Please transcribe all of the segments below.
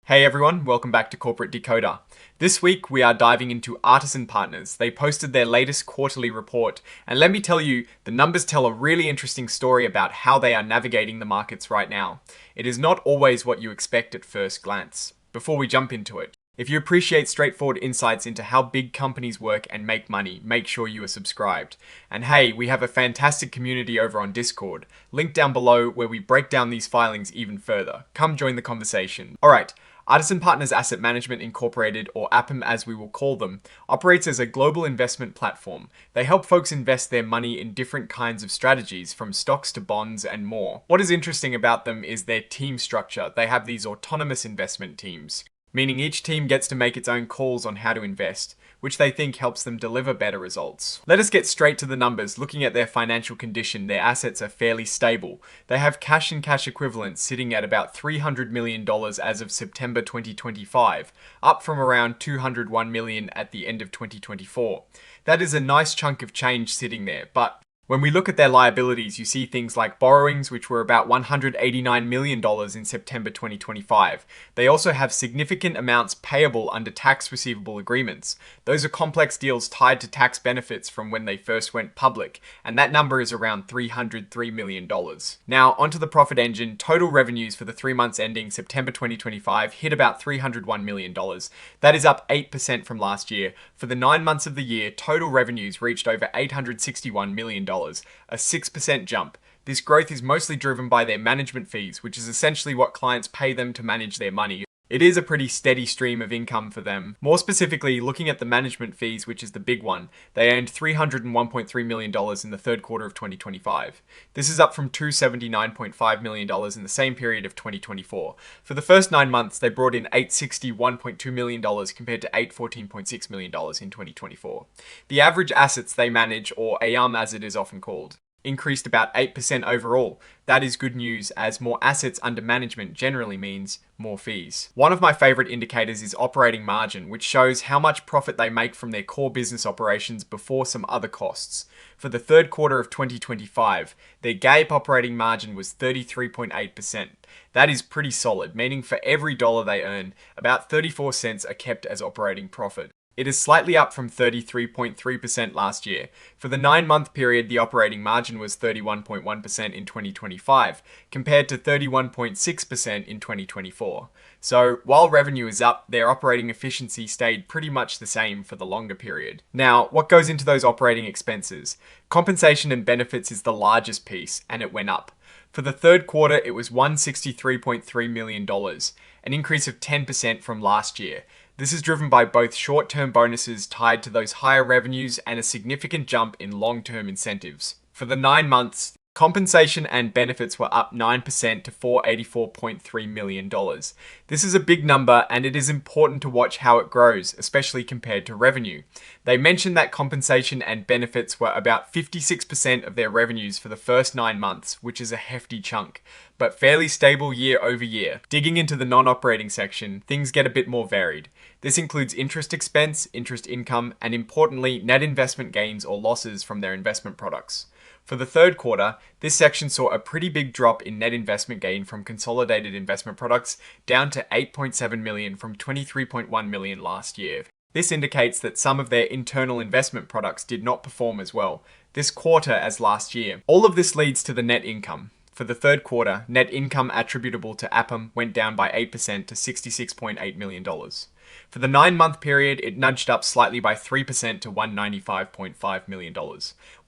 Hey everyone, welcome back to Corporate Decoder. This week we are diving into Artisan Partners. They posted their latest quarterly report, and let me tell you, the numbers tell a really interesting story about how they are navigating the markets right now. It is not always what you expect at first glance. Before we jump into it, if you appreciate straightforward insights into how big companies work and make money, make sure you are subscribed. And hey, we have a fantastic community over on Discord. Link down below where we break down these filings even further. Come join the conversation. Alright. Artisan Partners Asset Management Incorporated, or APM as we will call them, operates as a global investment platform. They help folks invest their money in different kinds of strategies, from stocks to bonds and more. What is interesting about them is their team structure. They have these autonomous investment teams, meaning each team gets to make its own calls on how to invest, which they think helps them deliver better results. Let us get straight to the numbers. Looking at their financial condition, their assets are fairly stable. They have cash and cash equivalents sitting at about $300 million as of September 2025, up from around $201 million at the end of 2024. That is a nice chunk of change sitting there, but when we look at their liabilities, you see things like borrowings, which were about $189 million in September 2025. They also have significant amounts payable under tax receivable agreements. Those are complex deals tied to tax benefits from when they first went public, and that number is around $303 million. Now, onto the profit engine. Total revenues for the 3 months ending September 2025 hit about $301 million. That is up 8% from last year. For the 9 months of the year, total revenues reached over $861 million. A 6% jump. This growth is mostly driven by their management fees, which is essentially what clients pay them to manage their money. It is a pretty steady stream of income for them. More specifically, looking at the management fees, which is the big one, they earned $301.3 million in the third quarter of 2025. This is up from $279.5 million in the same period of 2024. For the first 9 months, they brought in $861.2 million compared to $814.6 million in 2024. The average assets they manage, or AUM as it is often called, increased about 8% overall. That is good news, as more assets under management generally means more fees. One of my favorite indicators is operating margin, which shows how much profit they make from their core business operations before some other costs. For the third quarter of 2025, their GAAP operating margin was 33.8%. That is pretty solid, meaning for every dollar they earn, about 34 cents are kept as operating profit. It is slightly up from 33.3% last year. For the 9-month period, the operating margin was 31.1% in 2025, compared to 31.6% in 2024. So, while revenue is up, their operating efficiency stayed pretty much the same for the longer period. Now, what goes into those operating expenses? Compensation and benefits is the largest piece, and it went up. For the third quarter, it was $163.3 million, an increase of 10% from last year. This is driven by both short-term bonuses tied to those higher revenues and a significant jump in long-term incentives. For the 9 months, compensation and benefits were up 9% to $484.3 million. This is a big number, and it is important to watch how it grows, especially compared to revenue. They mentioned that compensation and benefits were about 56% of their revenues for the first 9 months, which is a hefty chunk, but fairly stable year over year. Digging into the non-operating section, things get a bit more varied. This includes interest expense, interest income, and importantly, net investment gains or losses from their investment products. For the third quarter, this section saw a pretty big drop in net investment gain from consolidated investment products, down to $8.7 million from $23.1 million last year. This indicates that some of their internal investment products did not perform as well this quarter as last year. All of this leads to the net income. For the third quarter, net income attributable to APM went down by 8% to $66.8 million. For the 9-month period, it nudged up slightly by 3% to $195.5 million.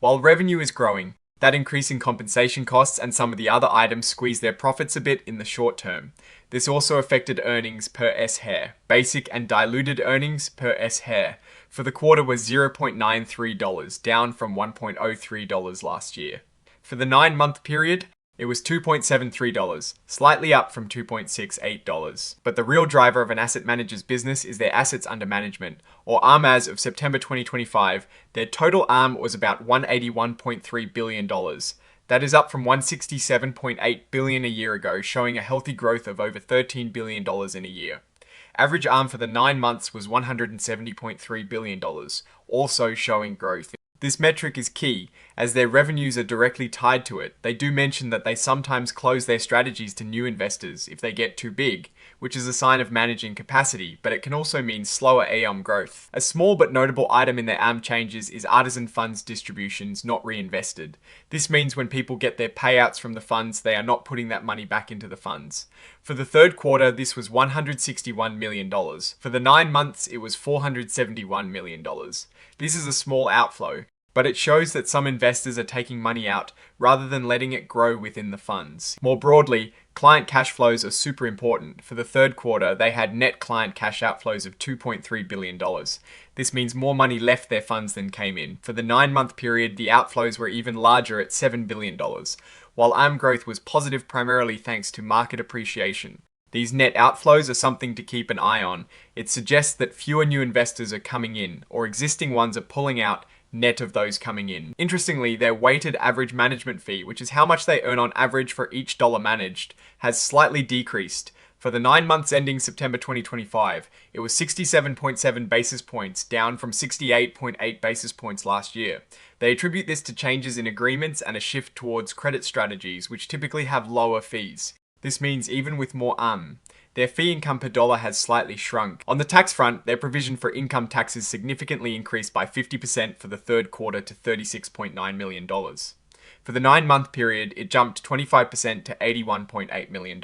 While revenue is growing, that increase in compensation costs and some of the other items squeeze their profits a bit in the short term. This also affected earnings per S-share. Basic and diluted earnings per S-share for the quarter was $0.93, down from $1.03 last year. For the 9-month period, it was $2.73, slightly up from $2.68. But the real driver of an asset manager's business is their assets under management, or AUM. As of September 2025, their total AUM was about $181.3 billion. That is up from $167.8 billion a year ago, showing a healthy growth of over $13 billion in a year. Average AUM for the 9 months was $170.3 billion, also showing growth. This metric is key, as their revenues are directly tied to it. They do mention that they sometimes close their strategies to new investors if they get too big, which is a sign of managing capacity, but it can also mean slower AUM growth. A small but notable item in their AUM changes is Artisan funds distributions not reinvested. This means when people get their payouts from the funds, they are not putting that money back into the funds. For the third quarter, this was $161 million. For the 9 months, it was $471 million. This is a small outflow, but it shows that some investors are taking money out rather than letting it grow within the funds. More broadly, client cash flows are super important. For the third quarter, they had net client cash outflows of $2.3 billion. This means more money left their funds than came in. For the 9-month period, the outflows were even larger at $7 billion, while AUM growth was positive primarily thanks to market appreciation. These net outflows are something to keep an eye on. It suggests that fewer new investors are coming in, or existing ones are pulling out net of those coming in. Interestingly, their weighted average management fee, which is how much they earn on average for each dollar managed, has slightly decreased. For the 9 months ending September 2025, it was 67.7 basis points, down from 68.8 basis points last year. They attribute this to changes in agreements and a shift towards credit strategies, which typically have lower fees. This means even with more their fee income per dollar has slightly shrunk. On the tax front, their provision for income taxes significantly increased by 50% for the third quarter to $36.9 million. For the 9-month period, it jumped 25% to $81.8 million.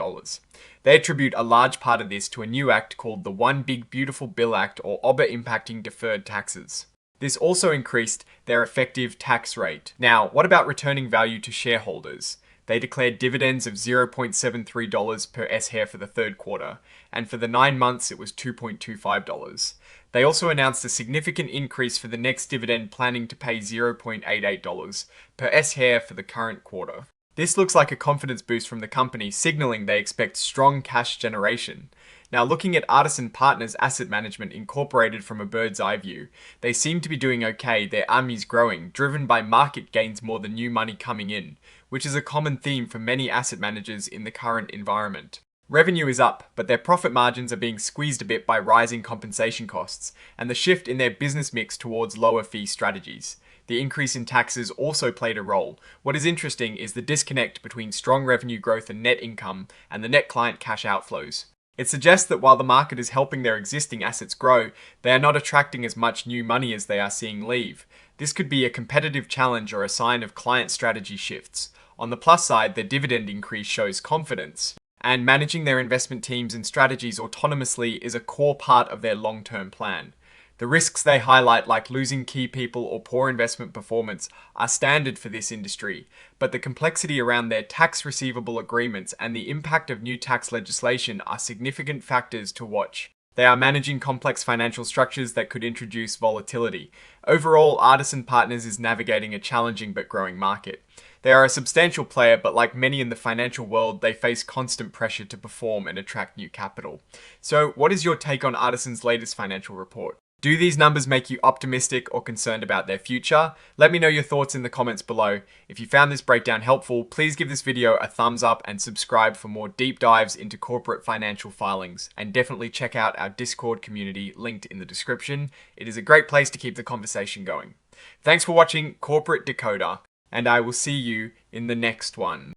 They attribute a large part of this to a new act called the One Big Beautiful Bill Act, or OBBA, impacting deferred taxes. This also increased their effective tax rate. Now, what about returning value to shareholders? They declared dividends of $0.73 per S-share for the third quarter, and for the 9 months it was $2.25. They also announced a significant increase for the next dividend, planning to pay $0.88 per S-share for the current quarter. This looks like a confidence boost from the company, signaling they expect strong cash generation. Now, looking at Artisan Partners Asset Management Incorporated from a bird's eye view, they seem to be doing okay. Their AUM is growing, driven by market gains more than new money coming in, which is a common theme for many asset managers in the current environment. Revenue is up, but their profit margins are being squeezed a bit by rising compensation costs and the shift in their business mix towards lower fee strategies. The increase in taxes also played a role. What is interesting is the disconnect between strong revenue growth and net income and the net client cash outflows. It suggests that while the market is helping their existing assets grow, they are not attracting as much new money as they are seeing leave. This could be a competitive challenge or a sign of client strategy shifts. On the plus side, their dividend increase shows confidence, and managing their investment teams and strategies autonomously is a core part of their long-term plan. The risks they highlight, like losing key people or poor investment performance, are standard for this industry, but the complexity around their tax receivable agreements and the impact of new tax legislation are significant factors to watch. They are managing complex financial structures that could introduce volatility. Overall, Artisan Partners is navigating a challenging but growing market. They are a substantial player, but like many in the financial world, they face constant pressure to perform and attract new capital. So, what is your take on Artisan's latest financial report? Do these numbers make you optimistic or concerned about their future? Let me know your thoughts in the comments below. If you found this breakdown helpful, please give this video a thumbs up and subscribe for more deep dives into corporate financial filings. And definitely check out our Discord community linked in the description. It is a great place to keep the conversation going. Thanks for watching Corporate Decoder, and I will see you in the next one.